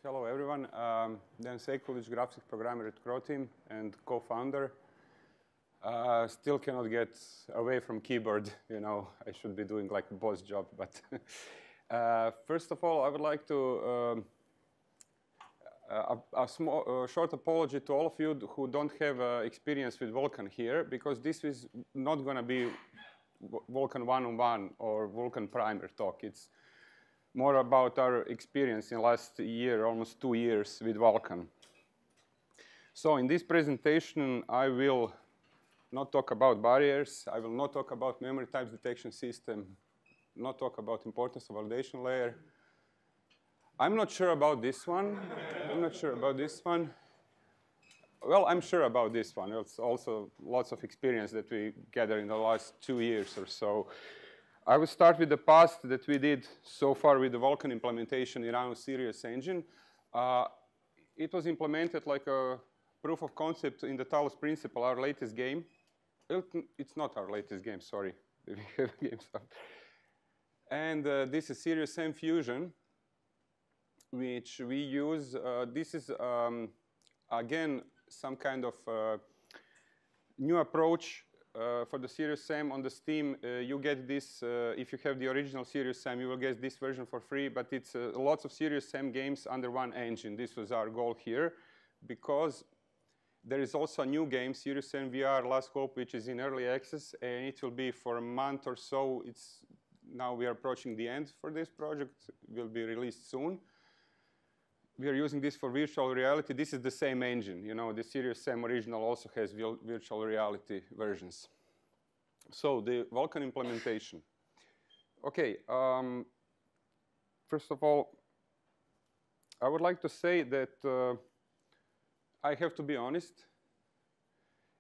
Hello, everyone. Dan Sekulic, graphics programmer at Khronos and co-founder. Still cannot get away from keyboard. You know, I should be doing like a boss job. But first of all, I would like to a short apology to all of you who don't have experience with Vulkan here, because this is not going to be Vulkan 101 or Vulkan primer talk. It's more about our experience in last year, almost 2 years with Vulkan. So in this presentation, I will not talk about barriers. I will not talk about memory types detection system, not talk about importance of validation layer. I'm not sure about this one. I'm not sure about this one. Well, I'm sure about this one. It's also lots of experience that we gathered in the last 2 years or so. I will start with the past that we did so far with the Vulkan implementation in our Sirius engine. It was implemented like a proof of concept in the Talos Principle, our latest game. It's not our latest game, sorry. We have games. And this is Sirius M Fusion, which we use. This is, again, some kind of new approach for the Sirius M on the Steam. You get this, if you have the original Sirius M, you will get this version for free, but it's lots of Sirius M games under one engine. This was our goal here, because there is also a new game, Sirius M VR Last Hope, which is in early access, and it will be for a month or so. Now we are approaching the end for this project. It will be released soon. We are using this for virtual reality. This is the same engine. You know, the Sirius M original also has virtual reality versions. So the Vulkan implementation. OK, first of all, I would like to say that I have to be honest.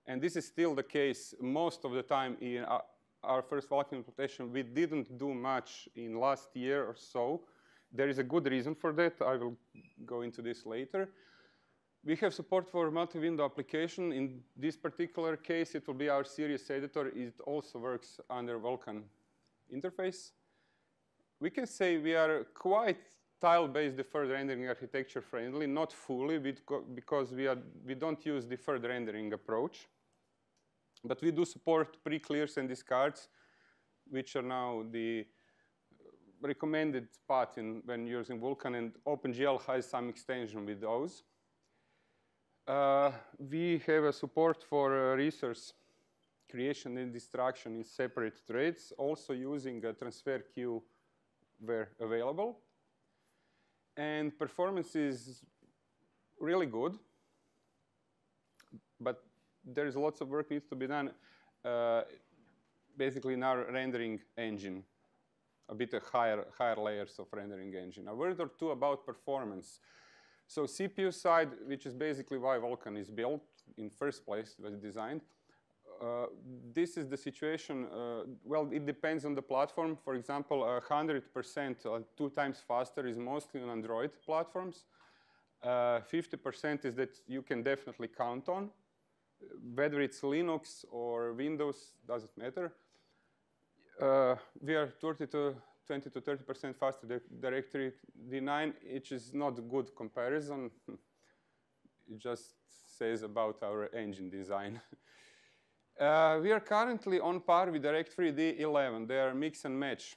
And this is still the case most of the time in our first Vulkan implementation. We didn't do much in last year or so. There is a good reason for that. I will go into this later. We have support for multi-window application. In this particular case, it will be our Sirius editor. It also works under Vulkan interface. We can say we are quite tile-based deferred rendering architecture friendly, not fully, because we don't use deferred rendering approach. But we do support pre-clears and discards, which are now the recommended path when using Vulkan, and OpenGL has some extension with those. We have a support for resource creation and destruction in separate threads, also using a transfer queue where available. And performance is really good, but there is lots of work needs to be done, basically in our rendering engine. A bit of higher layers of rendering engine. A word or two about performance. So CPU side, which is basically why Vulkan is built in first place, was designed. This is the situation. Well, it depends on the platform. For example, 100%, 2 times faster, is mostly on Android platforms. 50% is that you can definitely count on. Whether it's Linux or Windows, doesn't matter. We are 20 to 30% faster directory D9, which is not a good comparison. It just says about our engine design. We are currently on par with Directory D11. They are mix and match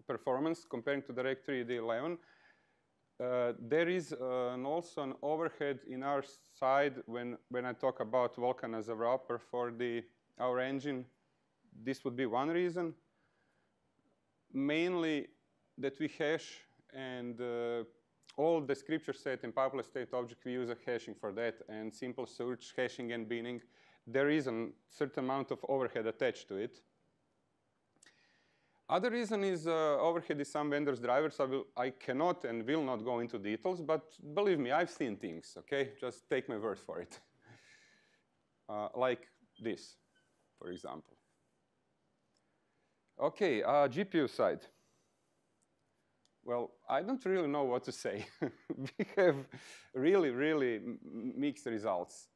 performance comparing to Directory D11. There is also an overhead in our side when I talk about Vulkan as a wrapper for our engine. This would be one reason. Mainly that we hash, and all the scripture set and public state object, we use a hashing for that, and simple search, hashing, and binning. There is a certain amount of overhead attached to it. Other reason is overhead is some vendors' drivers. I cannot and will not go into details, but believe me, I've seen things, OK? Just take my word for it. Like this, for example. OK, GPU side. Well, I don't really know what to say. We have really, really mixed results.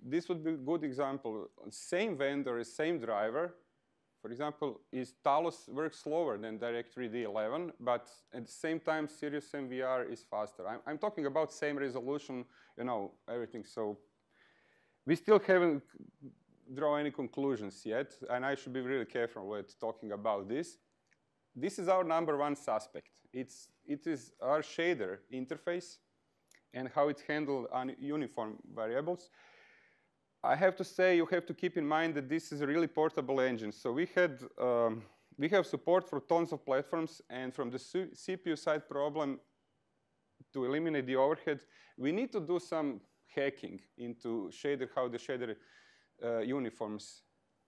This would be a good example. Same vendor, same driver, For example, is Talos works slower than DirectX 3D11, but at the same time, Sirius MVR is faster. I'm talking about same resolution, you know, everything. So we still haven't drawn any conclusions yet, and I should be really careful with talking about this. This is our #1 suspect. It is our shader interface and how it handles uniform variables. I have to say, you have to keep in mind that this is a really portable engine. So we have support for tons of platforms, and from the CPU side problem, to eliminate the overhead, we need to do some hacking into shader, how the shader uniforms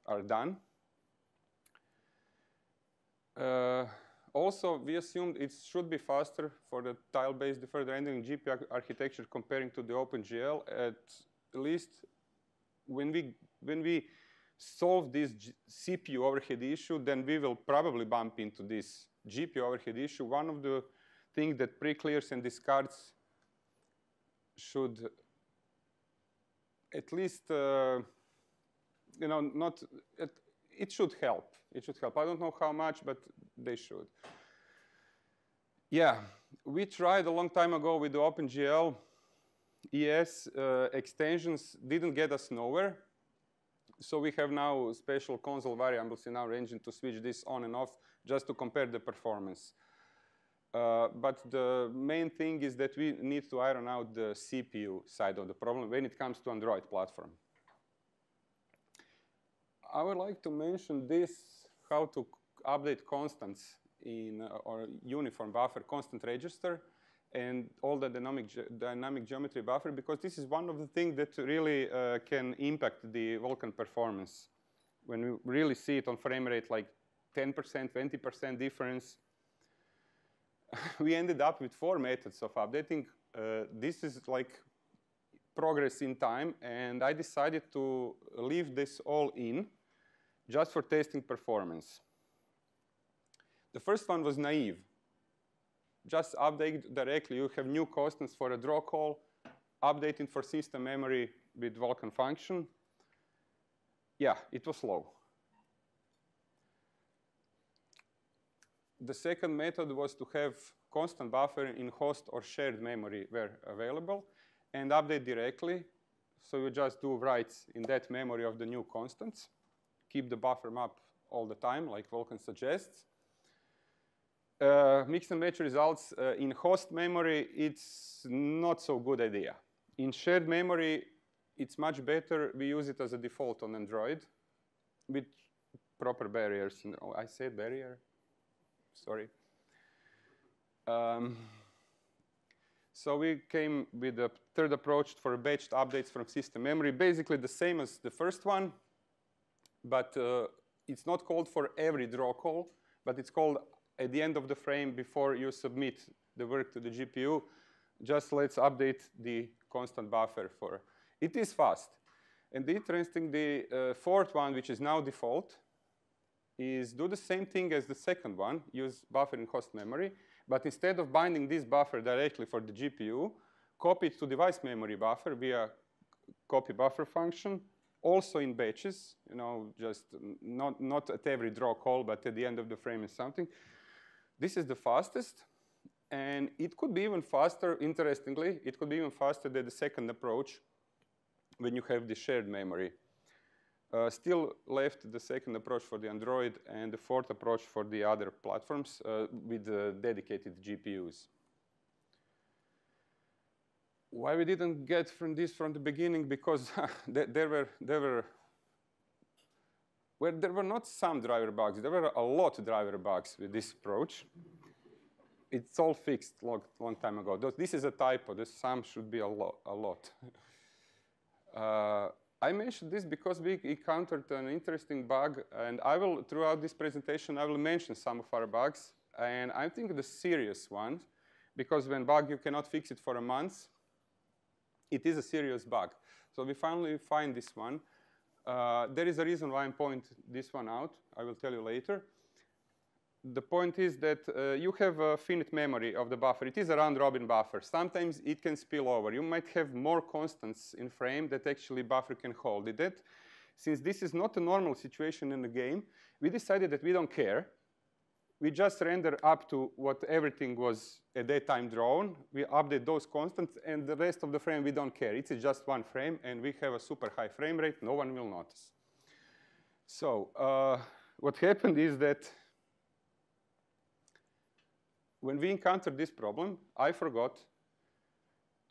are done. Also, we assumed it should be faster for the tile-based deferred rendering GPU architecture comparing to the OpenGL. At least when we solve this CPU overhead issue, then we will probably bump into this GPU overhead issue. One of the things that pre-clears and discards should at least, you know, not. It should help. It should help. I don't know how much, but they should. Yeah, we tried a long time ago with the OpenGL. ES extensions didn't get us nowhere. So we have now special console variables in our engine to switch this on and off just to compare the performance. But the main thing is that we need to iron out the CPU side of the problem when it comes to Android platform. I would like to mention this, how to update constants in or uniform buffer constant register and all the dynamic geometry buffer, because this is one of the things that really can impact the Vulkan performance. When we really see it on frame rate, like 10%, 20% difference, we ended up with 4 methods of updating. This is like progress in time, and I decided to leave this all in just for testing performance. The first one was naive. Just update directly. You have new constants for a draw call, updating for system memory with Vulkan function. Yeah, it was slow. The second method was to have constant buffer in host or shared memory where available and update directly. So you just do writes in that memory of the new constants. Keep the buffer map all the time, like Vulkan suggests. Mix and match results in host memory, it's not so good idea. In shared memory, it's much better. We use it as a default on Android with proper barriers. Oh, I said barrier, sorry. So we came with a third approach for batched updates from system memory, basically the same as the first one, but it's not called for every draw call, but it's called at the end of the frame before you submit the work to the GPU. Just let's update the constant buffer for. It is fast. And interesting, the fourth one, which is now default, is do the same thing as the second one, use buffer in host memory, but instead of binding this buffer directly for the GPU, copy it to device memory buffer via copy buffer function, also in batches, you know, just not at every draw call, but at the end of the frame is something. This is the fastest, and it could be even faster, interestingly, it could be even faster than the second approach when you have the shared memory. Still left the second approach for the Android and the fourth approach for the other platforms with dedicated GPUs. Why we didn't get from this from the beginning? Because there were not some driver bugs. There were a lot of driver bugs with this approach. It's all fixed long time ago. This is a typo. This sum should be a lot. I mentioned this because we encountered an interesting bug, and I will, throughout this presentation, I will mention some of our bugs, and I think the serious ones, because when bug you cannot fix it for a month, it is a serious bug. So we finally find this one. There is a reason why I'm pointing this one out. I will tell you later. The point is that you have a finite memory of the buffer. It is a round-robin buffer. Sometimes it can spill over. You might have more constants in frame that actually buffer can hold it. since this is not a normal situation in the game, we decided that we don't care. We just render up to what everything was at that time drawn. We update those constants, and the rest of the frame we don't care. It's just one frame, and we have a super high frame rate. No one will notice. So what happened is that when we encountered this problem, I forgot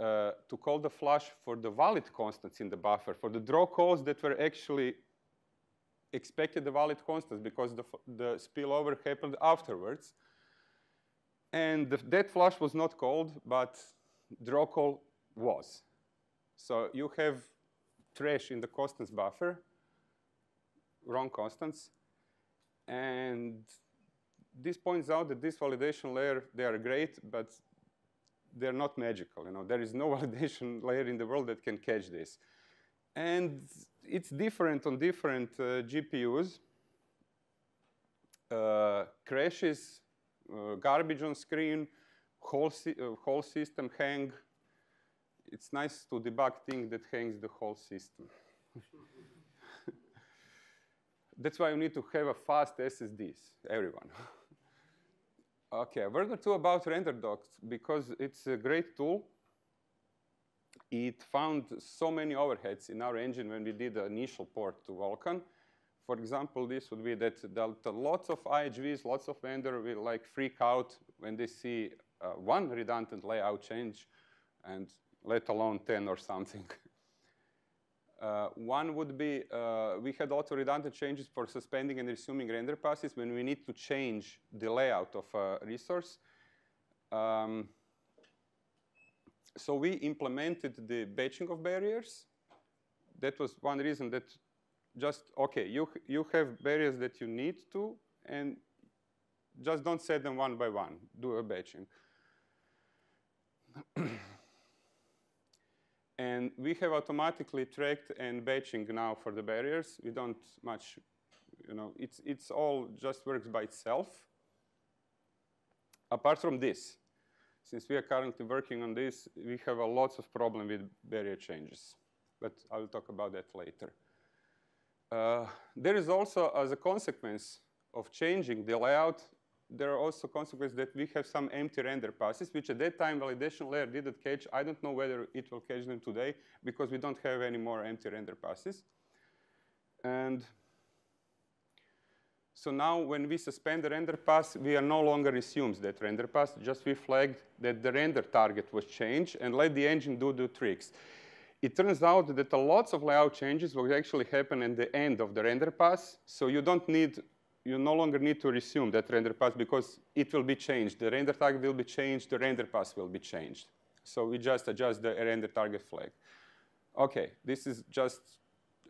to call the flush for the valid constants in the buffer, for the draw calls that were actually expected the valid constants, because the spillover happened afterwards. And that flush was not called, but draw call was. So you have trash in the constants buffer, wrong constants. And this points out that this validation layer, they are great, but they're not magical. There is no validation layer in the world that can catch this. And it's different on different GPUs. Crashes, garbage on screen, whole system hang. It's nice to debug things that hangs the whole system. That's why you need to have a fast SSDs, everyone. OK, a word or two about RenderDoc, because it's a great tool. It found so many overheads in our engine when we did the initial port to Vulkan. For example, this would be that lots of IHVs, lots of vendors will freak out when they see one redundant layout change, and let alone 10 or something. One would be, we had auto-redundant changes for suspending and resuming render passes when we need to change the layout of a resource. So we implemented the batching of barriers. That was one reason that just, OK, you have barriers that you need to, and just don't set them one by one. Do a batching. And we have automatically tracked and batching now for the barriers. We don't much, it's all just works by itself. Apart from this, since we are currently working on this, we have a lots of problem with barrier changes. But I will talk about that later. There is also, as a consequence of changing the layout, there are also consequences that we have some empty render passes, which at that time validation layer didn't catch. I don't know whether it will catch them today, because we don't have any more empty render passes. And so now when we suspend the render pass, we are no longer assumes that render pass, just we flagged that the render target was changed and let the engine do the tricks. It turns out that lots of layout changes will actually happen at the end of the render pass, so you no longer need to resume that render pass because it will be changed. The render target will be changed, the render pass will be changed. So we just adjust the render target flag. OK, this is just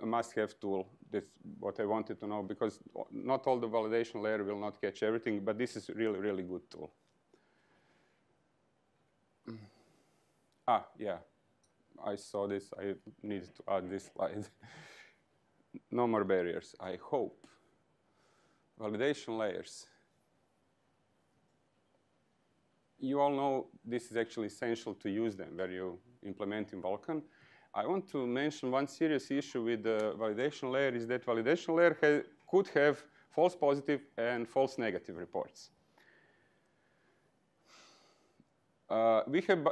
a must-have tool. That's what I wanted to know, because not all the validation layer will not catch everything, but this is a really, really good tool. Yeah, I saw this. I needed to add this slide. No more barriers, I hope. Validation layers. You all know this is actually essential to use them where you implement in Vulkan. I want to mention one serious issue with the validation layer is that validation layer could have false positive and false negative reports. We have,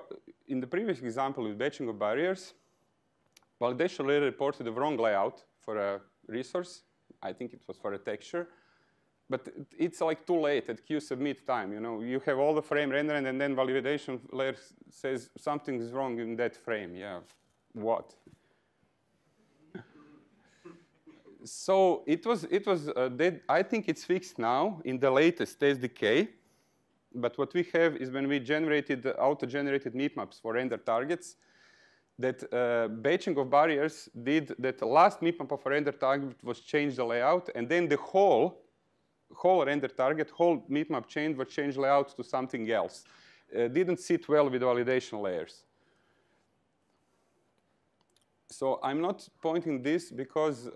in the previous example with batching of barriers, validation layer reported the wrong layout for a resource. I think it was for a texture. But it's too late at qsubmit time. You have all the frame rendering, and then validation layer says something is wrong in that frame. Yeah, what? So I think it's fixed now in the latest SDK. But what we have is when we generated auto-generated mipmaps for render targets, that batching of barriers did that the last mipmap of a render target was change the layout, and then the whole render target, whole mipmap change was changed layout to something else. Didn't sit well with validation layers. So I'm not pointing this because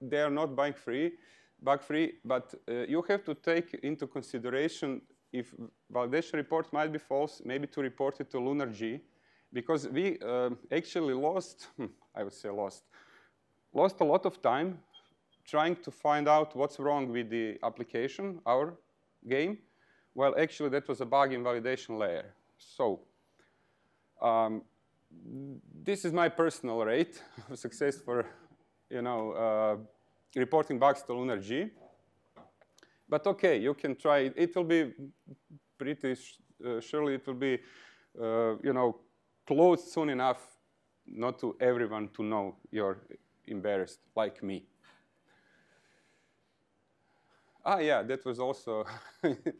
they are not bug-free, but you have to take into consideration if validation report might be false, maybe to report it to Lunar G, because we actually lost, I would say lost, lost a lot of time trying to find out what's wrong with the application, our game. Well, actually, that was a bug in validation layer. So this is my personal rate of success for, reporting bugs to Lunar G. But OK, you can try it. It will be pretty surely it will be, closed soon enough not to everyone to know you're embarrassed, like me. Yeah, that was also,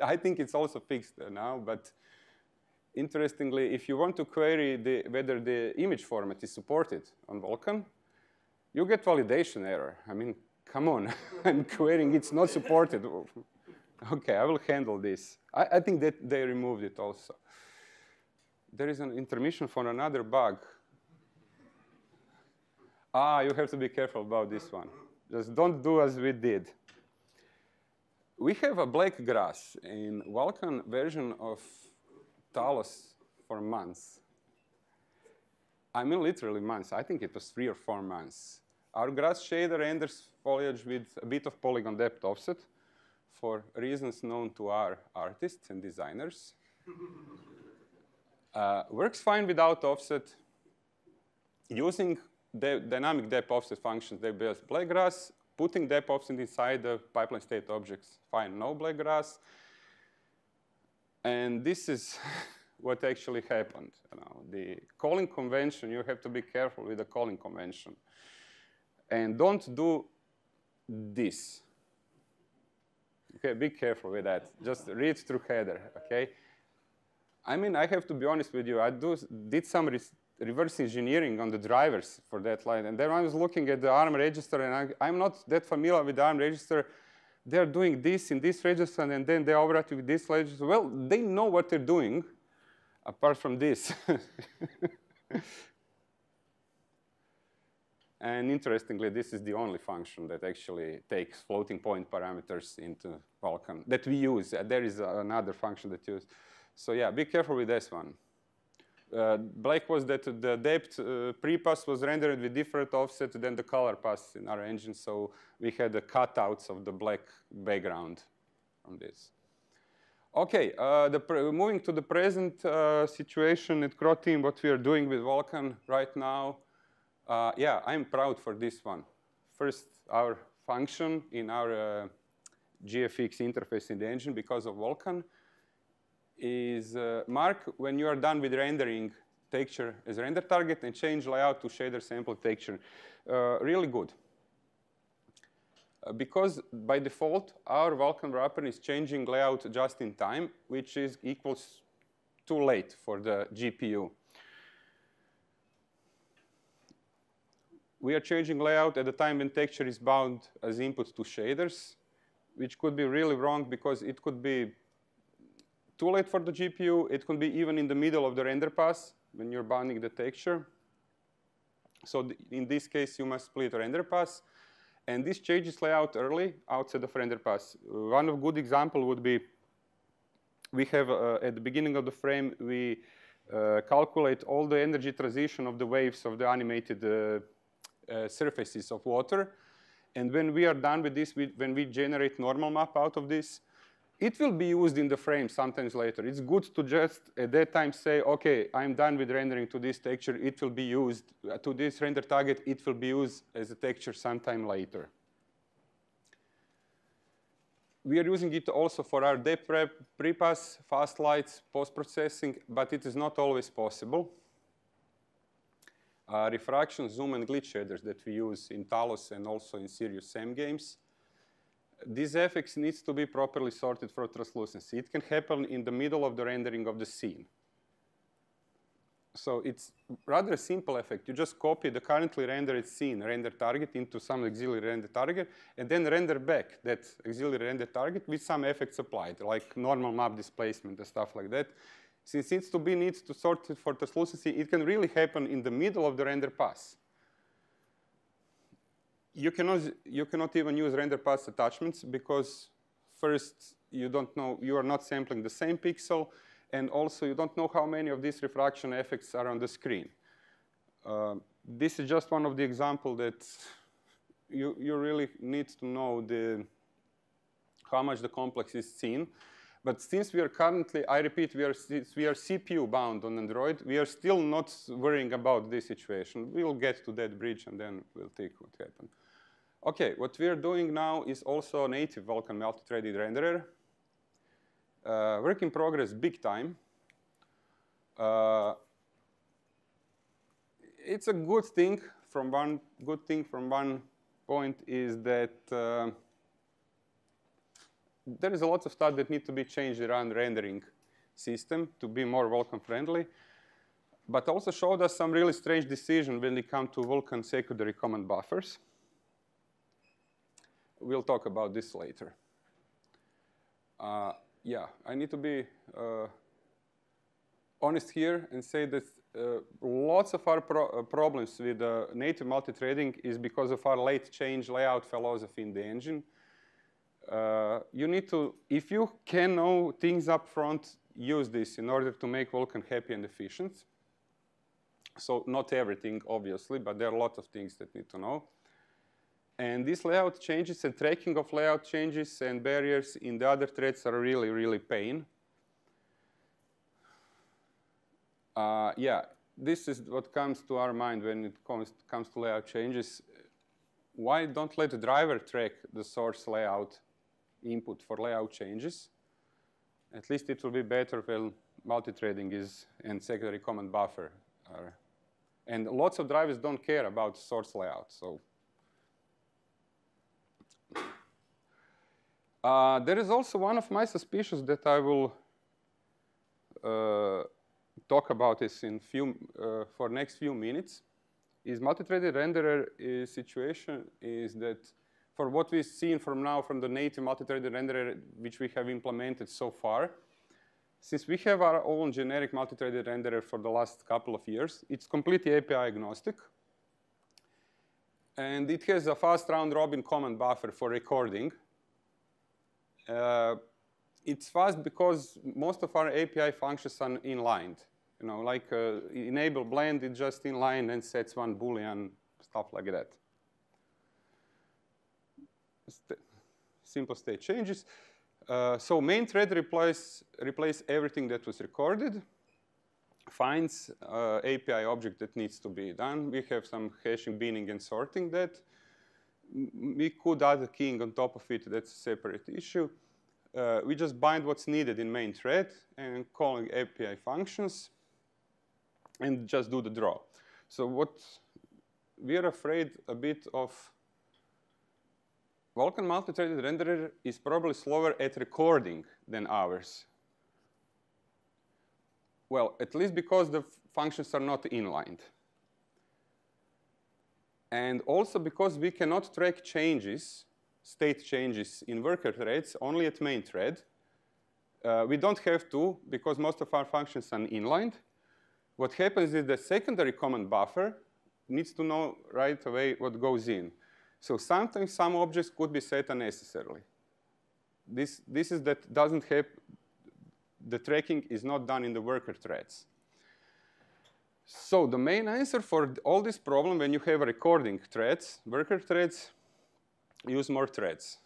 I think it's also fixed now, but interestingly, if you want to query whether the image format is supported on Vulkan, you get validation error. I mean, come on, I'm querying it's not supported. OK, I will handle this. I think that they removed it also. There is an intermission for another bug. You have to be careful about this one. Just don't do as we did. We have a black grass in Vulkan version of Talos for months. I mean, literally months. I think it was 3 or 4 months. Our grass shader renders foliage with a bit of polygon depth offset for reasons known to our artists and designers. Works fine without offset. Using the dynamic depth offset functions, they built black grass. Putting depth offset inside the pipeline state objects, fine, no black grass. And this is what actually happened. The calling convention, you have to be careful with the calling convention. And don't do this. OK, be careful with that. Just read through header, OK? I mean, I have to be honest with you. I did some reverse engineering on the drivers for that line. And then I was looking at the ARM register, and I'm not that familiar with the ARM register. They're doing this in this register, and then they overwrite with this register. Well, they know what they're doing, apart from this. And interestingly, this is the only function that actually takes floating point parameters into Vulkan that we use. There is another function that you use. So yeah, be careful with this one. Black was that the depth pre-pass was rendered with different offset than the color pass in our engine, so we had the cutouts of the black background on this. OK, moving to the present situation at Khro team, what we are doing with Vulkan right now. Yeah, I'm proud for this one. First, our function in our GFX interface in the engine because of Vulkan is mark when you are done with rendering texture as render target and change layout to shader sample texture. Really good. Because by default, our Vulkan wrapper is changing layout just in time, which is equals too late for the GPU. We are changing layout at the time when texture is bound as input to shaders, which could be really wrong because it could be too late for the GPU. It could be even in the middle of the render pass when you're bounding the texture. So in this case, you must split render pass. And this changes layout early outside of render pass. One of good example would be we have at the beginning of the frame, we calculate all the energy transition of the waves of the animated surfaces of water. And when we are done with this, when we generate normal map out of this, it will be used in the frame sometimes later. It's good to just at that time say, OK, I'm done with rendering to this texture. It will be used to this render target. It will be used as a texture sometime later. We are using it also for our depth prepass, fast lights, post-processing, but it is not always possible. Refraction, zoom, and glitch shaders that we use in Talos and also in Sirius SAM games. These effects needs to be properly sorted for translucency. It can happen in the middle of the rendering of the scene. So it's rather a simple effect. You just copy the currently rendered scene render target into some auxiliary render target, and then render back that auxiliary render target with some effects applied, like normal map displacement and stuff like that. Since needs to sort it for translucency, it can really happen in the middle of the render pass. You cannot even use render pass attachments because first, you don't know, you are not sampling the same pixel, and also you don't know how many of these refraction effects are on the screen. This is just one of the examples that you really need to know how much the complex is seen. But since we are currently, I repeat, we are CPU bound on Android, we are still not worrying about this situation. We'll get to that bridge and then we'll take what happened. Okay, what we are doing now is also a native Vulkan multi-threaded renderer. Work in progress, big time. It's a good thing from one point is that there is a lot of stuff that needs to be changed around rendering system to be more Vulkan friendly, but also showed us some really strange decisions when it comes to Vulkan secondary command buffers. We'll talk about this later. Yeah, I need to be honest here and say that lots of our problems with native multi-threading is because of our late change layout philosophy in the engine. You need to, if you can know things up front, use this in order to make Vulkan happy and efficient. So not everything, obviously, but there are a lot of things that need to know. And these layout changes and tracking of layout changes and barriers in the other threads are really, really pain. Yeah, this is what comes to our mind when it comes to layout changes. Why don't let the driver track the source layout input for layout changes? At least it will be better when multi-threading is and secondary command buffer are. And lots of drivers don't care about source layout. So there is also one of my suspicions that I will talk about this in for next few minutes. Is multi-threaded renderer situation is that for what we've seen from now from the native multi-threaded renderer which we have implemented so far, since we have our own generic multi-threaded renderer for the last couple of years, it's completely API agnostic. And it has a fast round-robin command buffer for recording. It's fast because most of our API functions are inlined. You know, like enable blend, it just inline and sets one Boolean, stuff like that. Simple state changes. So main thread replace everything that was recorded, finds API object that needs to be done. We have some hashing, binning, and sorting that. We could add a keying on top of it. That's a separate issue. We just bind what's needed in main thread and calling API functions and just do the draw. So what we are afraid a bit of, Vulkan multi-threaded renderer is probably slower at recording than ours. Well, at least because the functions are not inlined. And also because we cannot track changes, state changes in worker threads only at main thread. We don't have to because most of our functions are inlined. What happens is the secondary command buffer needs to know right away what goes in. So sometimes some objects could be set unnecessarily. This is that doesn't have, the tracking is not done in the worker threads. So the main answer for all this problem when you have recording threads, worker threads, use more threads.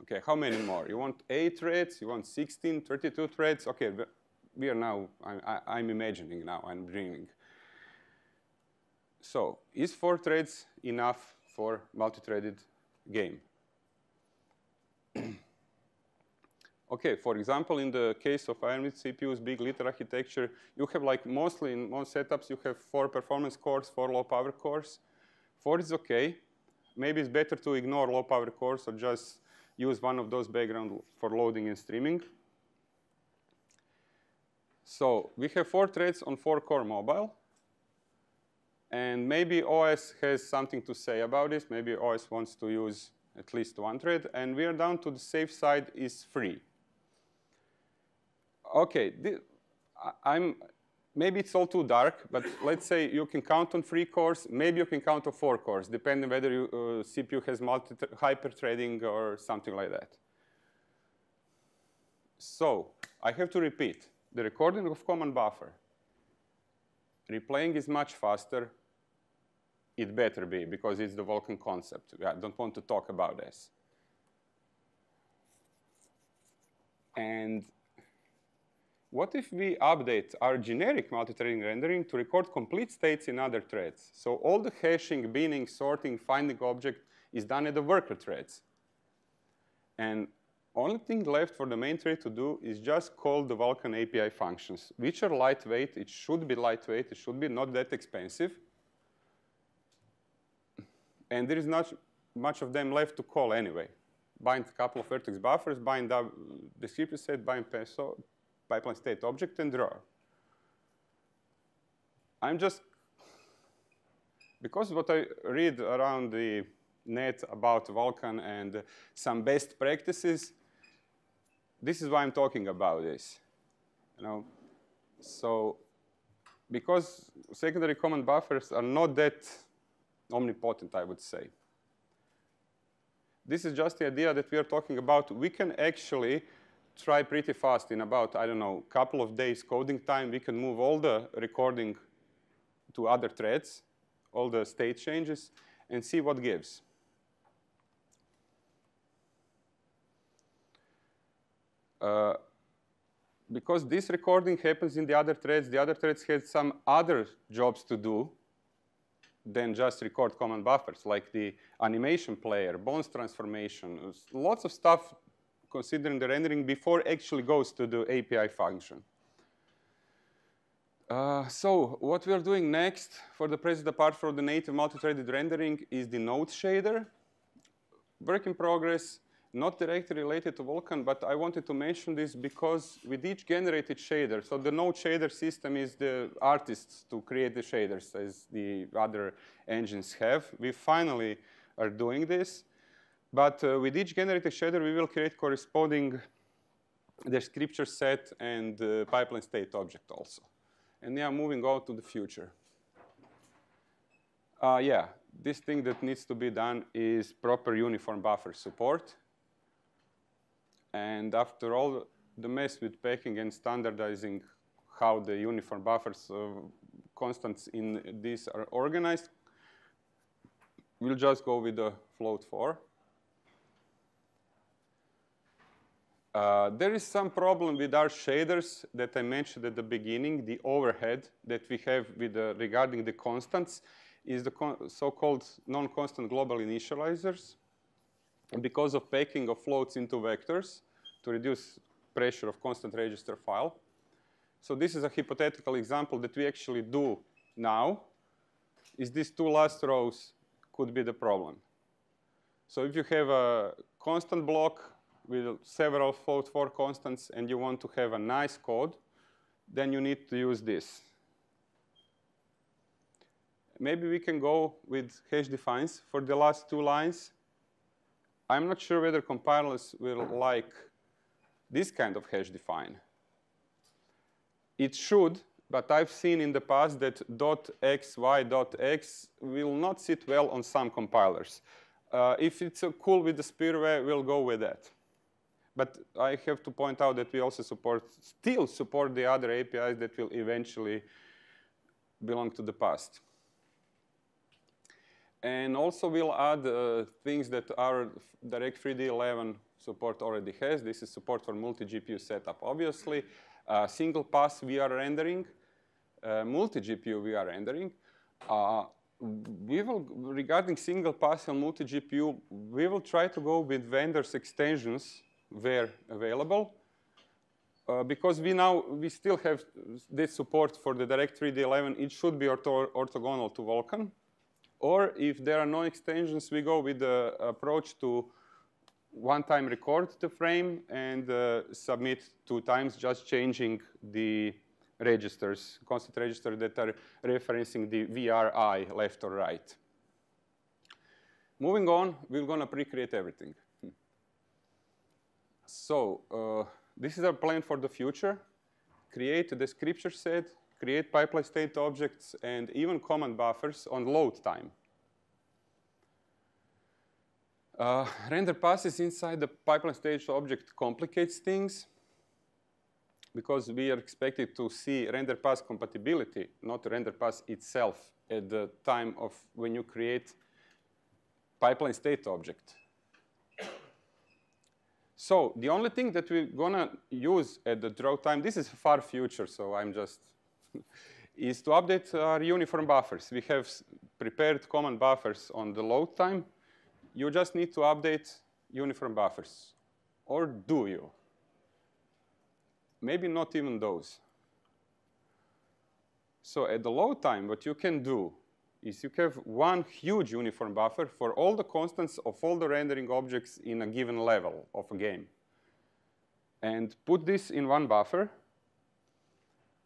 Okay, how many more? You want 8 threads, you want 16, 32 threads? Okay, we are now, I'm imagining now, I'm dreaming. So is 4 threads enough for multi-threaded game? Okay, for example, in the case of ARM CPUs, big little architecture, you have like mostly in most setups, you have 4 performance cores, 4 low power cores. 4 is okay. Maybe it's better to ignore low power cores or just use one of those background for loading and streaming. So we have 4 threads on 4 core mobile. And maybe OS has something to say about this. Maybe OS wants to use at least 1 thread. And we are down to the safe side is 3. Okay, maybe it's all too dark, but let's say you can count on 3 cores. Maybe you can count on 4 cores, depending whether your CPU has hyper-threading or something like that. So I have to repeat. The recording of command buffer. Replaying is much faster. it better be, because it's the Vulkan concept. I don't want to talk about this. And what if we update our generic multi-threading rendering to record complete states in other threads? So all the hashing, binning, sorting, finding object is done at the worker threads. And only thing left for the main thread to do is just call the Vulkan API functions, which are lightweight. It should be lightweight. It should be not that expensive. And there is not much of them left to call anyway. Bind a couple of vertex buffers, bind the descriptor set, bind pipeline state object, and draw. I'm just, because what I read around the net about Vulkan and some best practices, this is why I'm talking about this. So because secondary command buffers are not that omnipotent, I would say. This is just the idea that we are talking about. We can actually try pretty fast in about, I don't know, a couple of days coding time. We can move all the recording to other threads, all the state changes, and see what gives. Because this recording happens in the other threads have some other jobs to do than just record command buffers, like the animation player, bones transformation, lots of stuff considering the rendering before actually goes to the API function. So what we are doing next for the present, apart from the native multi-threaded rendering, is the node shader. Work in progress, not directly related to Vulkan, but I wanted to mention this because with each generated shader, so the node shader system is the artists to create the shaders as the other engines have. We finally are doing this. But with each generated shader, we will create corresponding descriptor set and pipeline state object also. And now moving on to the future. Yeah, this thing that needs to be done is proper uniform buffer support. And after all the mess with packing and standardizing how the uniform buffers constants in these are organized, we'll just go with the float 4. There is some problem with our shaders that I mentioned at the beginning. The overhead that we have with regarding the constants is the so-called non-constant global initializers. And because of packing of floats into vectors to reduce pressure of constant register file. So this is a hypothetical example that we actually do now. Is these two last rows could be the problem. So if you have a constant block with several float 4 constants and you want to have a nice code, then you need to use this. Maybe we can go with hash defines for the last 2 lines. I'm not sure whether compilers will like this kind of hash define. It should, but I've seen in the past that .x, will not sit well on some compilers. If it's cool with the SPIR-V, we'll go with that. But I have to point out that we also still support the other APIs that will eventually belong to the past. And also we'll add things that our Direct 3D11 support already has. This is support for multi-GPU setup, obviously. Single pass VR rendering, multi-GPU VR rendering. Regarding single pass and multi-GPU, we will try to go with vendors extensions where available. Because we still have this support for the Direct 3D11, it should be orthogonal to Vulkan. Or if there are no extensions, we go with the approach to one-time record the frame and submit 2 times, just changing the registers, constant registers that are referencing the VRI, left or right. Moving on, we're going to pre-create everything. So this is our plan for the future. Create a descriptor set, create pipeline state objects, and even command buffers on load time. Render passes inside the pipeline state object complicates things because we are expected to see render pass compatibility, not render pass itself at the time of when you create pipeline state object. So the only thing that we're gonna use at the draw time, this is far future, so I'm just, is to update our uniform buffers. We have prepared common buffers on the load time. You just need to update uniform buffers. Or do you? Maybe not even those. So at the load time, what you can do is you have one huge uniform buffer for all the constants of all the rendering objects in a given level of a game. And put this in one buffer,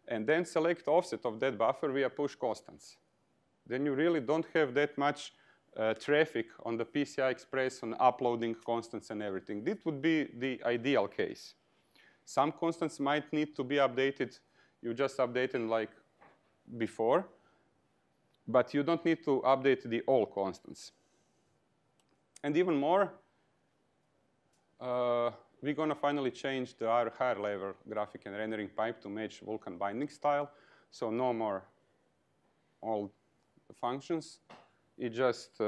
and then select offset of that buffer via push constants. Then you really don't have that much traffic on the PCI Express on uploading constants and everything. This would be the ideal case. Some constants might need to be updated. You just update them like before, but you don't need to update the all constants. And even more, we're going to finally change our higher level graphic and rendering pipe to match Vulkan binding style. So no more all the functions. It just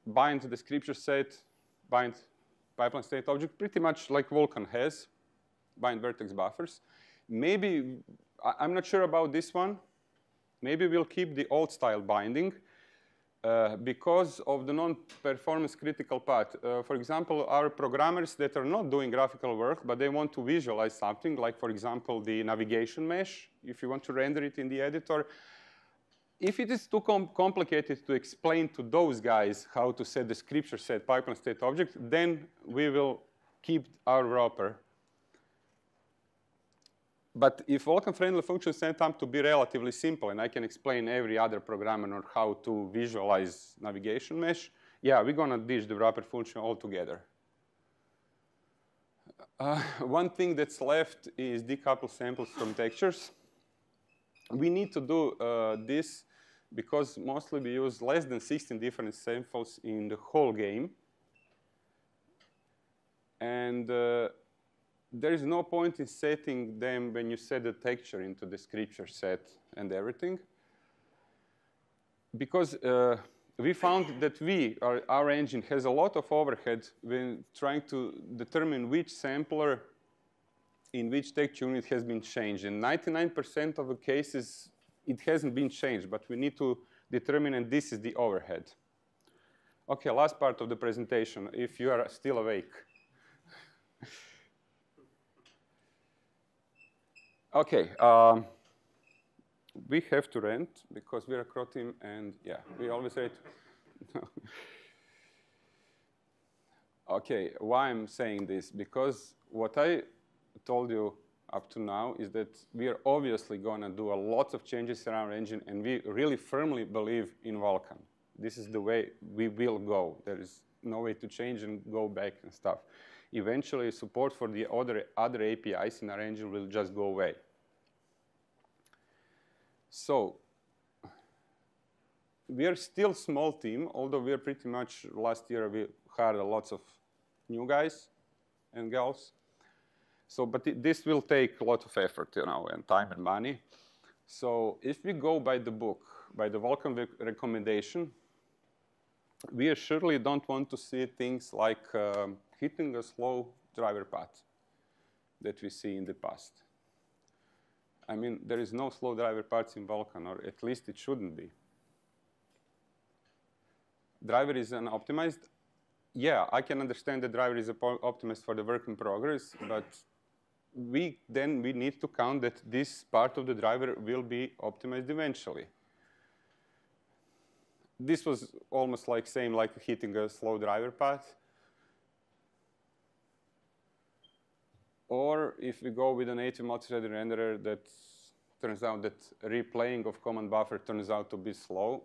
bind the scripture set, bind pipeline state object, pretty much like Vulkan has, bind vertex buffers. Maybe, I'm not sure about this one. Maybe we'll keep the old style binding because of the non-performance critical part. For example, our programmers that are not doing graphical work, but they want to visualize something, like, for example, the navigation mesh, if you want to render it in the editor. If it is too complicated to explain to those guys how to set the scripture set pipeline state object, then we will keep our wrapper. But if Vulkan-friendly functions set up to be relatively simple, and I can explain every other programmer on how to visualize navigation mesh, yeah, we're going to ditch the wrapper function altogether. One thing that's left is decouple samples from textures. We need to do this because mostly we use less than 16 different samples in the whole game. And there is no point in setting them when you set the texture into the scripture set and everything. Because we found that our engine has a lot of overhead when trying to determine which sampler in which texture unit has been changed. In 99% of the cases, it hasn't been changed, but we need to determine, and this is the overhead. OK, last part of the presentation, if you are still awake. OK, we have to rant because we're a CRO team, and yeah, we always rate. OK, why I'm saying this? Because what I told you up to now is that we are obviously going to do a lot of changes in our engine, and we really firmly believe in Vulkan. This is the way we will go. There is no way to change and go back and stuff. Eventually, support for the other APIs in our engine will just go away. So we are still a small team, although we are pretty much, last year we hired lots of new guys and girls. So, but this will take a lot of effort, you know, and time and money. So if we go by the book, by the Vulkan recommendation, we surely don't want to see things like hitting a slow driver path that we see in the past. I mean, there is no slow driver paths in Vulkan, or at least it shouldn't be. Driver is unoptimized. Yeah, I can understand the driver is optimized for the work in progress, but we need to count that this part of the driver will be optimized eventually. This was almost like same like hitting a slow driver path. Or if we go with a native multi-threaded renderer that turns out that replaying of command buffer turns out to be slow,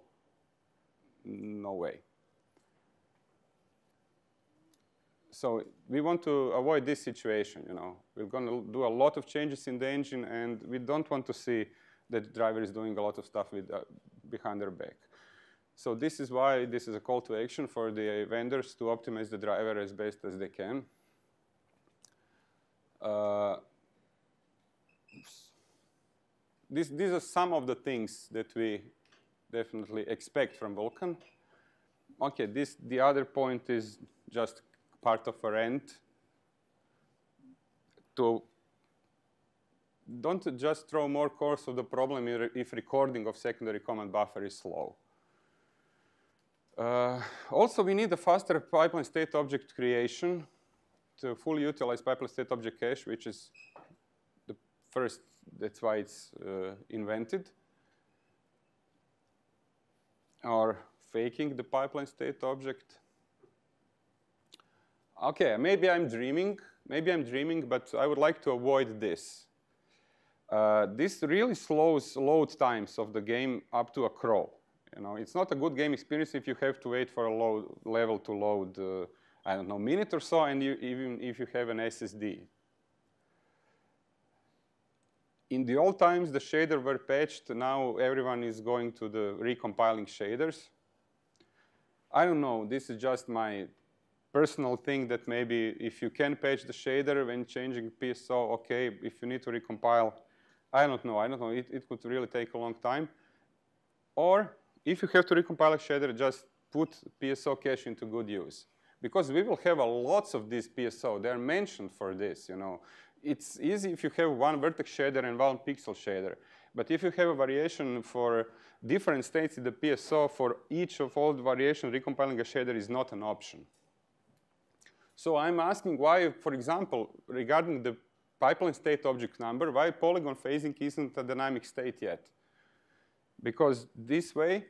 no way. So we want to avoid this situation, you know. We're going to do a lot of changes in the engine, and we don't want to see that the driver is doing a lot of stuff with, behind their back. So this is why this is a call to action for the vendors to optimize the driver as best as they can. these are some of the things that we definitely expect from Vulkan. Okay, the other point is just part of a rant. Don't just throw more cores of the problem if recording of secondary command buffer is slow. Also, we need a faster pipeline state object creation to fully utilize pipeline state object cache, which is the first, that's why it's invented. Or faking the pipeline state object. Okay, maybe I'm dreaming, but I would like to avoid this. This really slows load times of the game up to a crawl. You know, it's not a good game experience if you have to wait for a level to load, I don't know, minute or so, and even if you have an SSD. In the old times, the shaders were patched. Now everyone is going to the recompiling shaders. I don't know. This is just my personal thing that maybe if you can patch the shader when changing PSO, okay. If you need to recompile, I don't know. It could really take a long time. Or if you have to recompile a shader, just put PSO cache into good use. Because we will have lots of these PSO. They're mentioned for this, you know. It's easy if you have one vertex shader and one pixel shader. But if you have a variation for different states in the PSO, for each of all the variations, recompiling a shader is not an option. So I'm asking why, for example, regarding the pipeline state object number, why polygon phasing isn't a dynamic state yet? Because this way,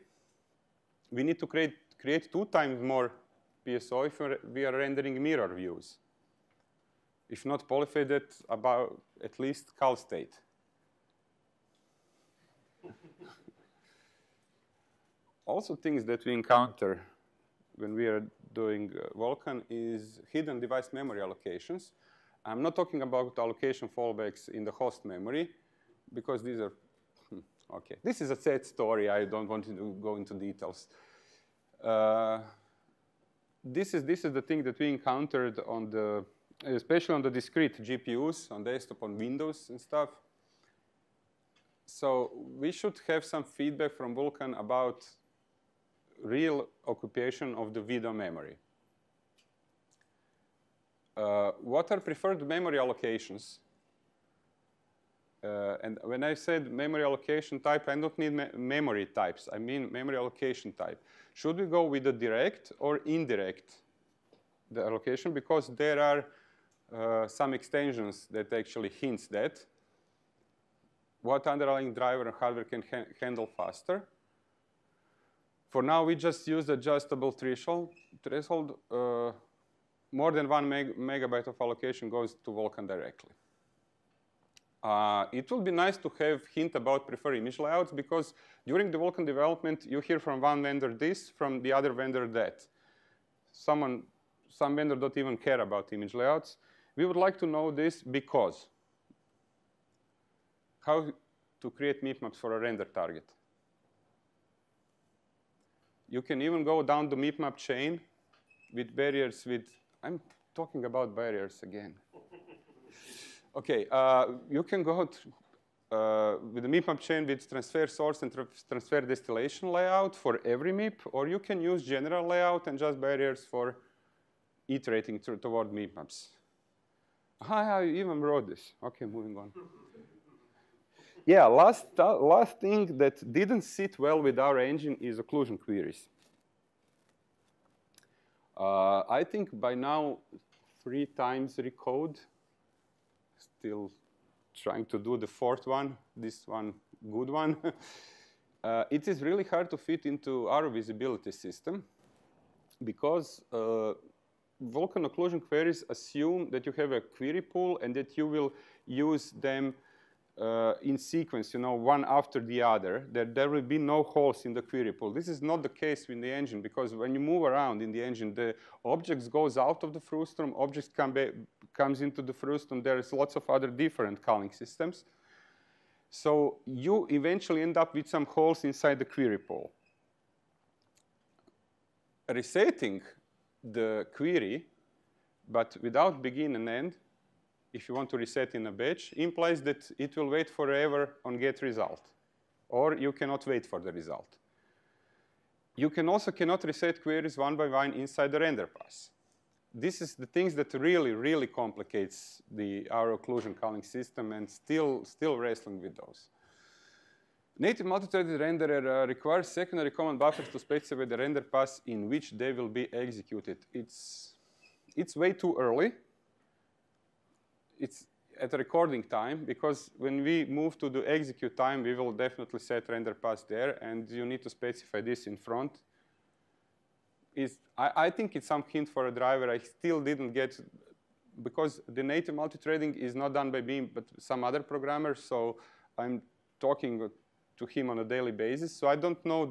we need to create 2 times more PSO if we are rendering mirror views. If not polyphased, about at least cal state. Also, things that we encounter when we are doing Vulkan is hidden device memory allocations. I'm not talking about allocation fallbacks in the host memory, because these are, okay. This is a sad story. I don't want to go into details. This is the thing that we encountered on the, especially on the discrete GPUs, on desktop, on Windows and stuff. So we should have some feedback from Vulkan about real occupation of the video memory. What are preferred memory allocations? And when I said memory allocation type, I don't mean memory types. I mean memory allocation type. Should we go with the direct or indirect the allocation? Because there are some extensions that actually hints that what underlying driver and hardware can handle faster. For now, we just use the adjustable threshold. More than 1 megabyte of allocation goes to Vulkan directly. It would be nice to have hint about preferred image layouts, because during the Vulkan development, you hear from one vendor this, from the other vendor that. Some vendor don't even care about image layouts. We would like to know this because how to create mipmaps for a render target. You can even go down the mipmap chain with barriers with, I'm talking about barriers again. Okay, you can go with the mipmap chain with transfer source and transfer distillation layout for every MIP, or you can use general layout and just barriers for iterating toward mipmaps. I even wrote this. Okay, moving on. Yeah, last thing that didn't sit well with our engine is occlusion queries. I think by now 3 times recode. Still trying to do the 4th one, this one, good one. It is really hard to fit into our visibility system because Vulkan occlusion queries assume that you have a query pool and that you will use them in sequence, you know, one after the other, that there will be no holes in the query pool. This is not the case in the engine, because when you move around in the engine, the objects goes out of the frustum, objects comes into the frustum. There's lots of other different calling systems. So you eventually end up with some holes inside the query pool. Resetting the query, but without begin and end, if you want to reset in a batch, implies that it will wait forever on get result, or you cannot wait for the result. You cannot reset queries one by one inside the render pass. This is the things that really, really complicates our occlusion calling system, and still wrestling with those. Native multi-threaded renderer requires secondary command buffers to specify the render pass in which they will be executed. It's way too early. It's at a recording time, because when we move to the execute time, we will definitely set render pass there, and you need to specify this in front. I think it's some hint for a driver. I still didn't get, because the native multi-threading is not done by me, but some other programmers, so I'm talking to him on a daily basis. So I don't know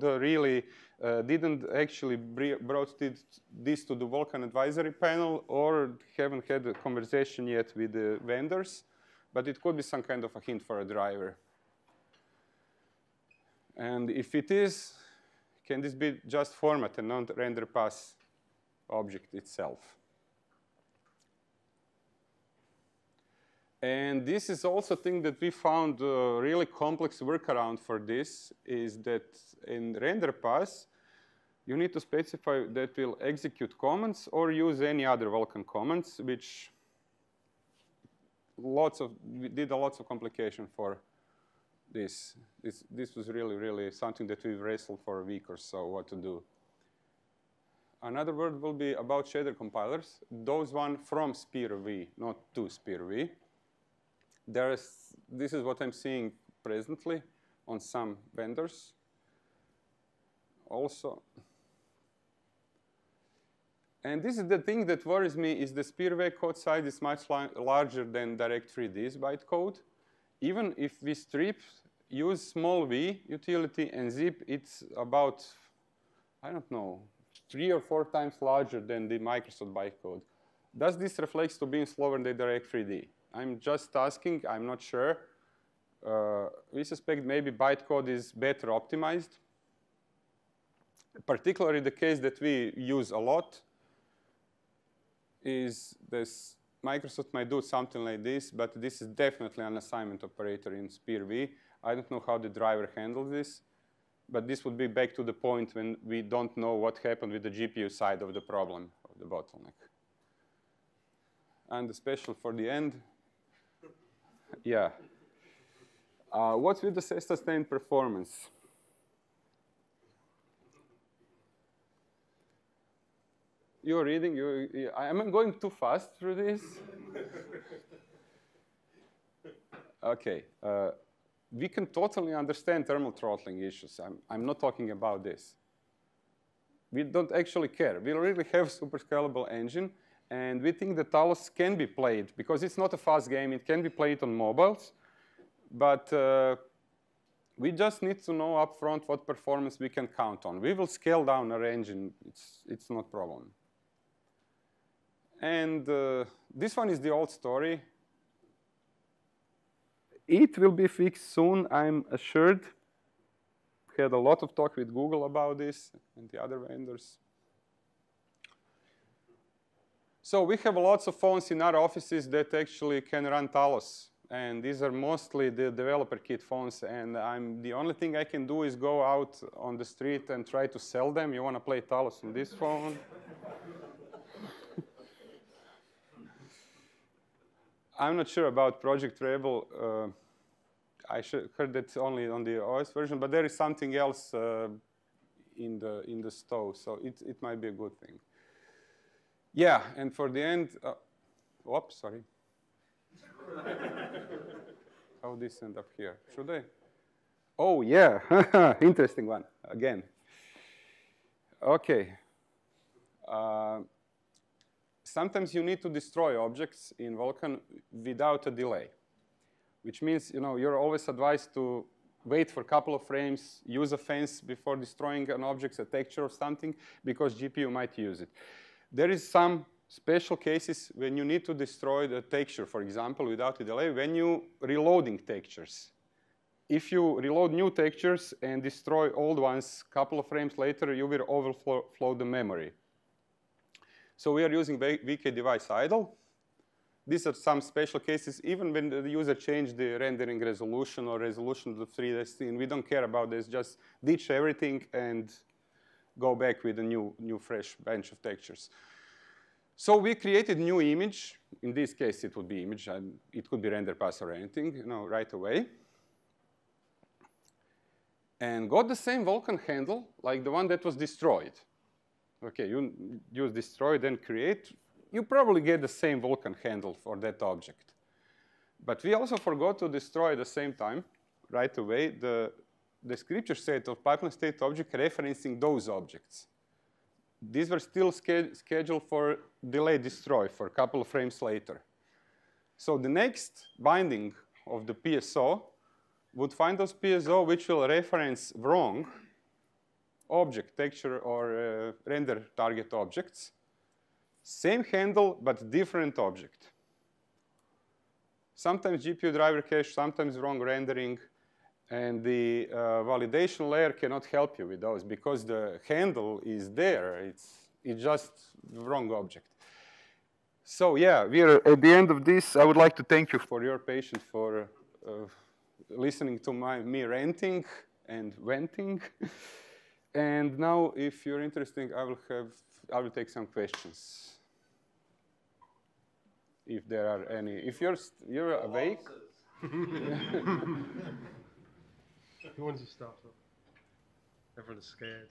didn't actually brought this to the Vulkan advisory panel, or haven't had a conversation yet with the vendors, but it could be some kind of a hint for a driver. And if it is, can this be just format and not render pass object itself? And this is also a thing that we found a really complex workaround for this, is that in render pass, you need to specify that will execute commands or use any other Vulkan commands, which did a lot of complication for this. This was really, really something that we wrestled for a week or so, what to do. Another word will be about shader compilers. Those one from SPIR-V, not to SPIR-V. This is what I'm seeing presently on some vendors. Also, and this is the thing that worries me, is the SPIR-V code size is much larger than Direct3D's bytecode. Even if we strip, use small v utility and zip, it's about, I don't know, 3 or 4 times larger than the Microsoft bytecode. Does this reflect to being slower than Direct3D? I'm just asking, I'm not sure. We suspect maybe bytecode is better optimized. Particularly the case that we use a lot is this. Microsoft might do something like this, but this is definitely an assignment operator in SPIR-V. I don't know how the driver handles this, but this would be back to the point when we don't know what happened with the GPU side of the problem, of the bottleneck. And the special for the end. Yeah. What's with the sustained performance? You're reading? I'm going too fast through this? OK. We can totally understand thermal throttling issues. I'm not talking about this. We don't actually care. We really have super scalable engine. And we think that Talos can be played, because it's not a fast game. It can be played on mobiles. But we just need to know upfront what performance we can count on. We will scale down our engine. It's not a problem. And this one is the old story. It will be fixed soon, I'm assured. We had a lot of talk with Google about this and the other vendors. So we have lots of phones in our offices that actually can run Talos. And these are mostly the developer kit phones. And the only thing I can do is go out on the street and try to sell them. You want to play Talos on this phone? I'm not sure about Project Rebel. I heard that only on the OS version, but there is something else in the stove, so it might be a good thing. Yeah, and for the end, whoops, sorry. How this end up here? Should I? Oh yeah, interesting one again. Okay. Sometimes you need to destroy objects in Vulkan without a delay, which means you're always advised to wait for a couple of frames, use a fence before destroying an object, a texture or something, because GPU might use it. There is some special cases when you need to destroy the texture, for example, without a delay, when you're reloading textures. If you reload new textures and destroy old ones a couple of frames later, you will overflow the memory. So we are using vk device idle. these are some special cases. Even when the user changed the rendering resolution or resolution of the 3D scene, we don't care about this. Just ditch everything and go back with a new fresh bunch of textures. So we created new image. In this case, it would be image. And it could be render pass or anything, right away. And got the same Vulkan handle like the one that was destroyed. OK, you use destroy, then create. You probably get the same Vulkan handle for that object. But we also forgot to destroy at the same time, right away, the descriptor set of pipeline state object referencing those objects. These were still scheduled for delayed destroy for a couple of frames later. So the next binding of the PSO would find those PSO which will reference wrong object, texture, or render target objects. Same handle, but different object. Sometimes GPU driver cache, sometimes wrong rendering. And the validation layer cannot help you with those because the handle is there. It's just the wrong object. So yeah, we're at the end of this. I would like to thank you for your patience for listening to me ranting and venting. And now, if you're interested, I will take some questions. If there are any. If you're awake. Who wants to start off? Everyone's scared.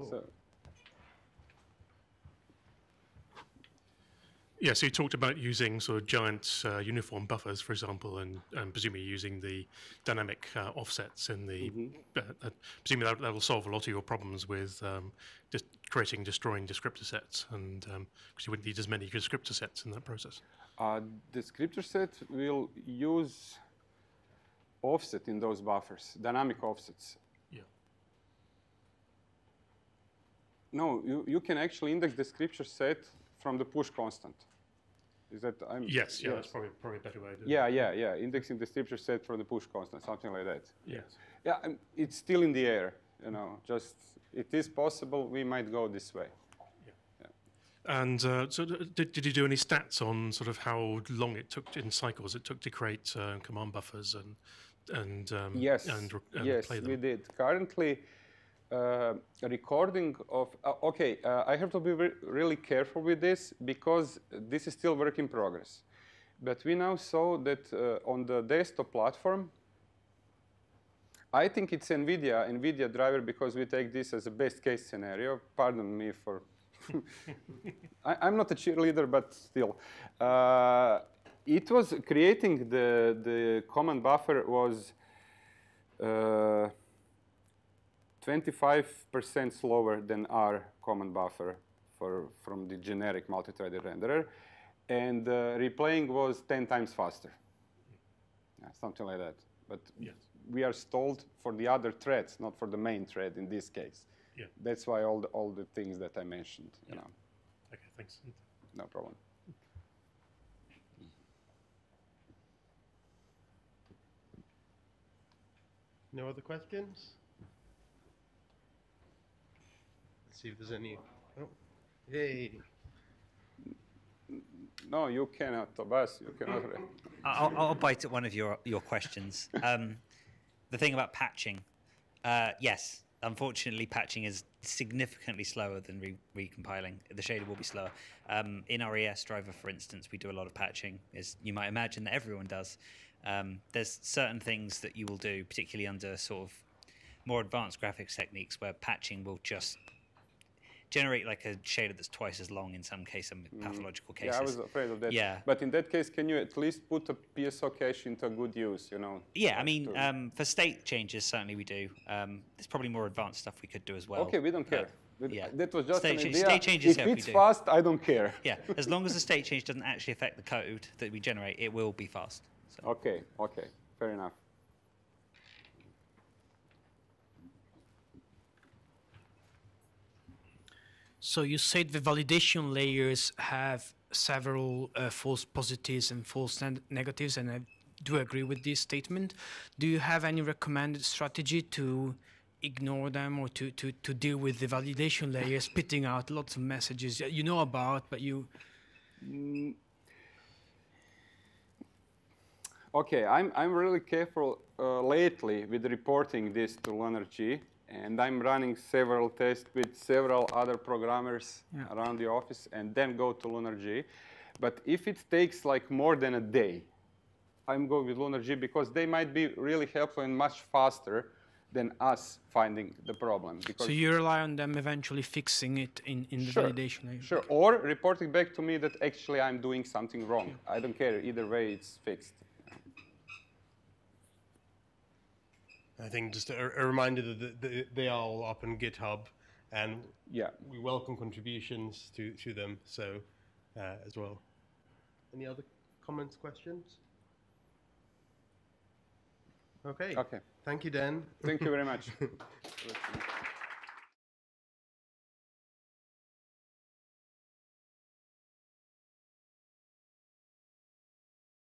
So. Yeah, so you talked about using sort of giant uniform buffers, for example, and presumably using the dynamic offsets in the. Presumably that will solve a lot of your problems with just destroying descriptor sets, and because you wouldn't need as many descriptor sets in that process. Descriptor set will use offset in those buffers, dynamic offsets. Yeah. No, you can actually index descriptor set from the push constant. Is that yes, yeah, that's probably a better way to do it. Yeah. Indexing descriptor set from the push constant, something like that. Yes. Yeah, it's still in the air, just it is possible we might go this way. Yeah. And so did you do any stats on sort of how long it took in cycles it took to create command buffers and yes, play them? We did. Currently, recording of, I have to be really careful with this because this is still work in progress. But we now saw that on the desktop platform, I think it's NVIDIA driver because we take this as a best case scenario. Pardon me for, I'm not a cheerleader, but still. It was creating the command buffer was 25% slower than our command buffer from the generic multi-threaded renderer. And replaying was 10 times faster. Yeah, something like that. But yes, we are stalled for the other threads, not for the main thread in this case. Yeah. That's why all the things that I mentioned. You know. Okay, thanks. No problem. No other questions? Let's see if there's any. Oh, hey. No, you cannot, Tobias. You cannot. I'll bite at one of your questions. The thing about patching, yes, unfortunately, patching is significantly slower than recompiling. The shader will be slower. In our ES driver, for instance, we do a lot of patching, as you might imagine that everyone does. There's certain things that you will do, particularly under sort of more advanced graphics techniques, where patching will just generate like a shader that's twice as long in some cases, some pathological cases. Yeah, I was afraid of that. Yeah. But in that case, can you at least put a PSO cache into good use, you know? Yeah, I mean, for state changes, certainly we do. There's probably more advanced stuff we could do as well. Okay, we don't care. Yeah. That was just an idea. State changes, if it's fast, I don't care. Yeah, as long as the state change doesn't actually affect the code that we generate, it will be fast. So. Okay, fair enough. So you said the validation layers have several false positives and false negatives, and I do agree with this statement. Do you have any recommended strategy to ignore them or to deal with the validation layer, spitting out lots of messages that you know about, but you... Okay, I'm really careful lately with reporting this to LearnerG, and I'm running several tests with several other programmers around the office, and then go to LearnerG. But if it takes like more than a day, I'm going with LearnerG because they might be really helpful and much faster than us finding the problem. Because so you rely on them eventually fixing it in the validation layer? Sure, or reporting back to me that actually I'm doing something wrong. I don't care, either way it's fixed. I think just a reminder that they are all up on GitHub, and we welcome contributions to them. So as well. Any other comments, questions? Okay. Okay. Thank you, Dan. Thank you very much.